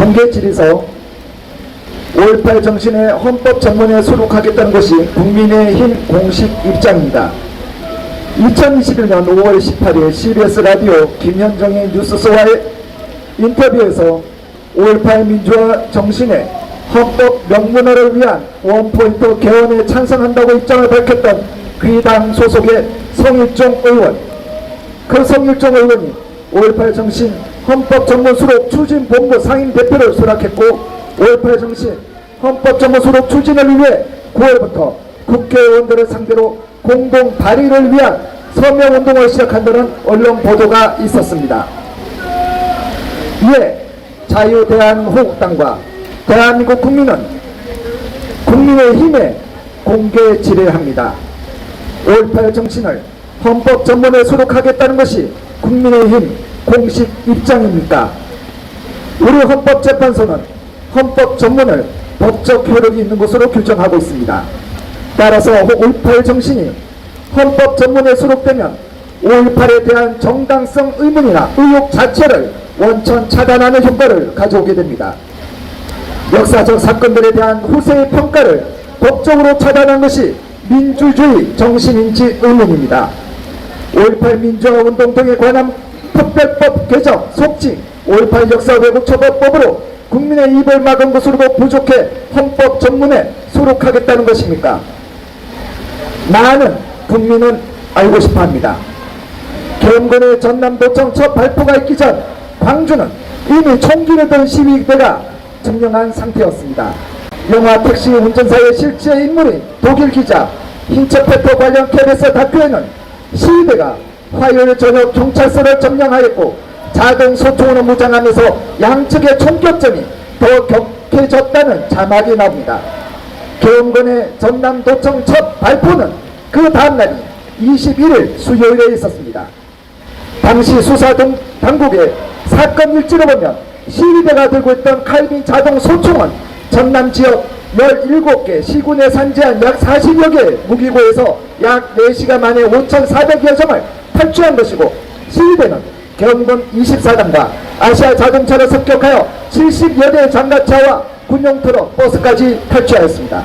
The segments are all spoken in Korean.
공개 질의서 5.18 정신의 헌법 전문에 수록하겠다는 것이 국민의힘 공식 입장입니다. 2021년 5월 18일 CBS 라디오 김현정의 뉴스소와의 인터뷰에서 5.18 민주화 정신의 헌법 명문화를 위한 원포인트 개헌에 찬성한다고 입장을 밝혔던 귀당 소속의 성일종 의원, 그 성일종 의원이 5.18 정신 헌법 전문 수록 추진본부 상임대표를 수락했고 5.18 정신 헌법 전문 수록 추진을 위해 9월부터 국회의원들을 상대로 공동 발의를 위한 서명운동을 시작한다는 언론 보도가 있었습니다. 이에 자유대한민국당과 대한민국 국민은 국민의힘에 공개 질의합니다. 5.18 정신을 헌법 전문에 수록하겠다는 것이 국민의힘 공식 입장입니까? 우리 헌법재판소는 헌법 전문을 법적 효력이 있는 것으로 규정하고 있습니다. 따라서 5.18 정신이 헌법 전문에 수록되면 5.18에 대한 정당성 의문이나 의혹 자체를 원천 차단하는 효과를 가져오게 됩니다. 역사적 사건들에 대한 후세의 평가를 법적으로 차단한 것이 민주주의 정신인지 의문입니다. 5.18 민주화운동 등에 관한 특별법 개정, 속칭 5.18 역사 왜곡 처벌법으로 국민의 입을 막은 것으로도 부족해 헌법 전문에 수록하겠다는 것입니까? 많은 국민은 알고 싶어합니다. 경건의 전남도청 첫 발포가 있기 전 광주는 이미 총기를 든 시위대가 증명한 상태였습니다. 영화 택시 운전사의 실제 인물인 독일 기자 힌처페터 관련 KBS 다큐에는 시위대가 화요일 저녁 경찰서를 점령하였고 작은 소총으로 무장하면서 양측의 총격전이 더 격해졌다는 자막이 나옵니다. 경건의 전남도청 첫 발포는 그 다음날이 21일 수요일에 있었습니다. 당시 수사 당국의 사건 일지를 보면 시위대가 들고 있던 칼빈 자동 소총은 전남 지역 17개 시군에 산재한 약 40여 개의 무기고에서 약 4시간 만에 5,400여 점을 탈취한 것이고 시위대는 경군 24단과 아시아 자동차를 습격하여 70여 대의 장갑차와 군용 트럭, 버스까지 탈취하였습니다.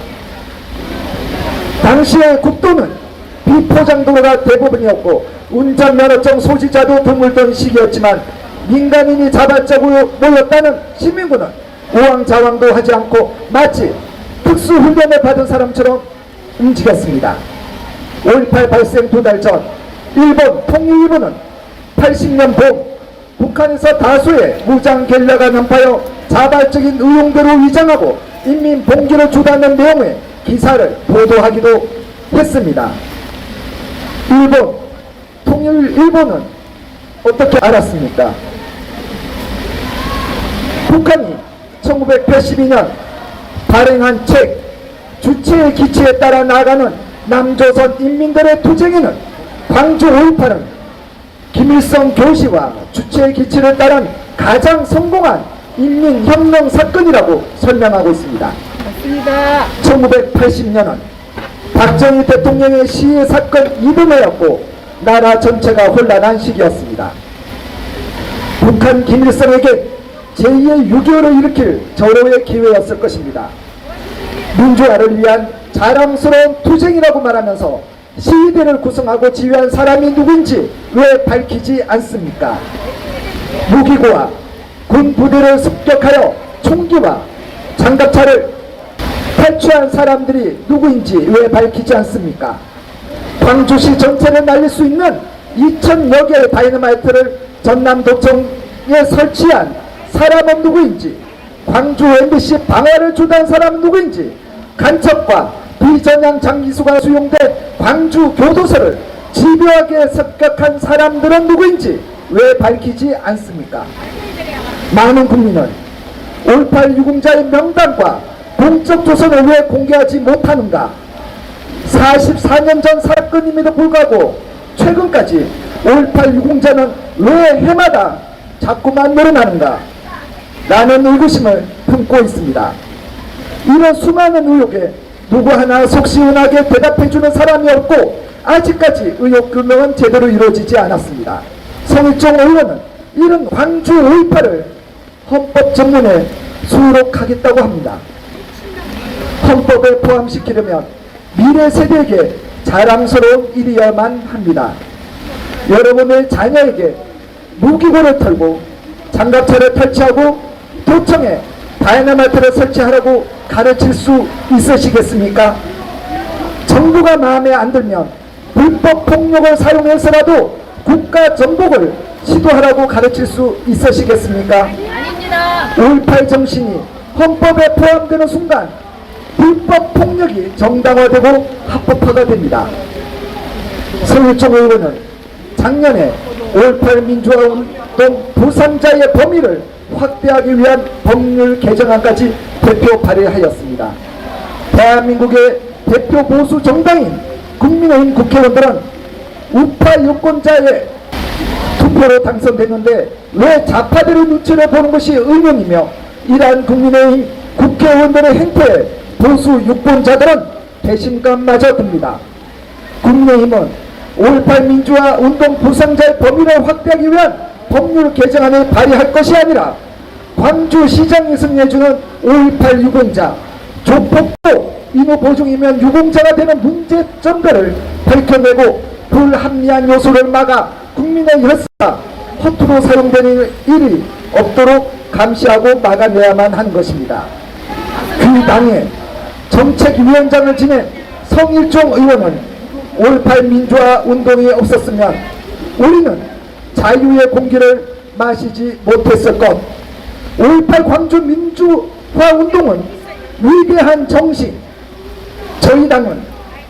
당시의 국도는 비포장도로가 대부분이었고 운전면허증 소지자도 드물던 시기였지만 민간인이 자발적으로 모였다는 시민군은 우왕좌왕도 하지 않고 마치 특수훈련을 받은 사람처럼 움직였습니다. 5.18 발생 2달 전 일본 통일부는 80년 봄 북한에서 다수의 무장 게릴라가 난파하여 자발적인 의용대로 위장하고 인민 봉기를 주도하는 내용의 기사를 보도하기도 했습니다. 일본 통일일보는 어떻게 알았습니까? 북한이 1982년 발행한 책 주체의 기치에 따라 나아가는 남조선 인민들의 투쟁에는 광주 5.18은 김일성 교시와 주체의 기치를 따른 가장 성공한 인민혁명 사건이라고 설명하고 있습니다. 맞습니다. 1980년은 박정희 대통령의 시해 사건 이듬해였고 나라 전체가 혼란한 시기였습니다. 북한 김일성에게 제2의 6.25를 일으킬 절호의 기회였을 것입니다. 민주화를 위한 자랑스러운 투쟁이라고 말하면서 시위대를 구성하고 지휘한 사람이 누구인지 왜 밝히지 않습니까? 무기고와 군 부대를 습격하여 총기와 장갑차를 탈취한 사람들이 누구인지 왜 밝히지 않습니까? 광주시 전체를 날릴 수 있는 2,000여 개의 다이너마이트를 전남도청에 설치한 사람은 누구인지, 광주 MBC 방화를 주도한 사람은 누구인지, 간첩과 비전향 장기수가 수용된 광주 교도소를 집요하게 습격한 사람들은 누구인지 왜 밝히지 않습니까? 많은 국민은 5.18 유공자의 명단과 공적 조서를 왜 공개하지 못하는가? 44년 전 사건임에도 불구하고 최근까지 5.18 유공자는 왜 해마다 자꾸만 늘어나는가? 라는 의구심을 품고 있습니다. 이런 수많은 의혹에 누구 하나 속시원하게 대답해주는 사람이 없고 아직까지 의혹 규명은 제대로 이루어지지 않았습니다. 성일종 의원은 이런 광주 5.18을 헌법 전문에 수록하겠다고 합니다. 헌법에 포함시키려면 미래 세대에게 자랑스러운 일이어야만 합니다. 여러분의 자녀에게 무기고를 털고 장갑차를 설치하고 도청에 다이너마이트를 설치하라고 가르칠 수 있으시겠습니까? 정부가 마음에 안 들면 불법 폭력을 사용해서라도 국가 정복을 시도하라고 가르칠 수 있으시겠습니까? 아닙니다. 5.18 정신이 헌법에 포함되는 순간 불법 폭력이 정당화되고 합법화가 됩니다. 성일종 의원은 작년에 5.18 민주화운동 부상자의 범위를 확대하기 위한 법률 개정안까지 대표 발의하였습니다. 대한민국의 대표 보수 정당인 국민의힘 국회의원들은 우파 유권자의 투표로 당선됐는데 왜 좌파들의 눈치를 보는 것이 의문이며, 이러한 국민의힘 국회의원들의 행태에 보수 유권자들은 배심감마저 듭니다. 국민의힘은 5.18 민주화 운동 부상자의 범위를 확대하기 위한 법률 개정안을 발의할 것이 아니라 광주시장이 승리해주는 5.18 유공자, 조폭도 인후 보증이면 유공자가 되는 문제점들을 밝혀내고 불합리한 요소를 막아 국민의 혈세가 허투루 사용되는 일이 없도록 감시하고 막아내야만 하는 것입니다. 그 당의 정책위원장을 지낸 성일종 의원은 5.18 민주화 운동이 없었으면 우리는 자유의 공기를 마시지 못했을 것. 5.18 광주 민주화 운동은 위대한 정신, 저희 당은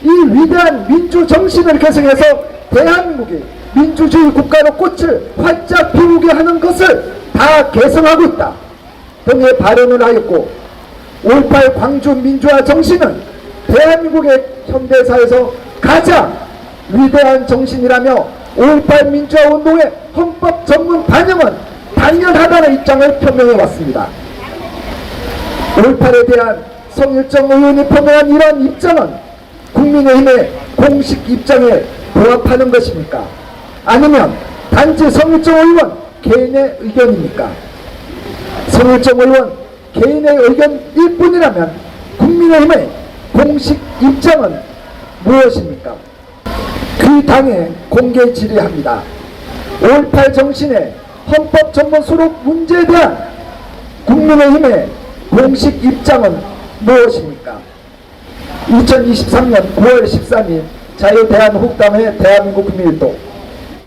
이 위대한 민주 정신을 계승해서 대한민국이 민주주의 국가로 꽃을 활짝 피우게 하는 것을 다 개성하고 있다 등의 발언을 하였고, 5.18 광주 민주화 정신은 대한민국의 현대사에서 가장 위대한 정신이라며 5.18 민주화 운동의 헌법 전문 반영은 당연하다는 입장을 표명해 왔습니다. 5.18에 대한 성일종 의원이 표명한 이러한 입장은 국민의힘의 공식 입장에 부합하는 것입니까? 아니면 단지 성일종 의원 개인의 의견입니까? 성일종 의원 개인의 의견일 뿐이라면 국민의힘의 공식 입장은 무엇입니까? 그 당에 공개 질의합니다. 5.18 정신의 헌법 전문 수록 문제에 대한 국민의힘의 공식 입장은 무엇입니까? 2023년 9월 13일 자유대한민국당의 대한민국 국민일동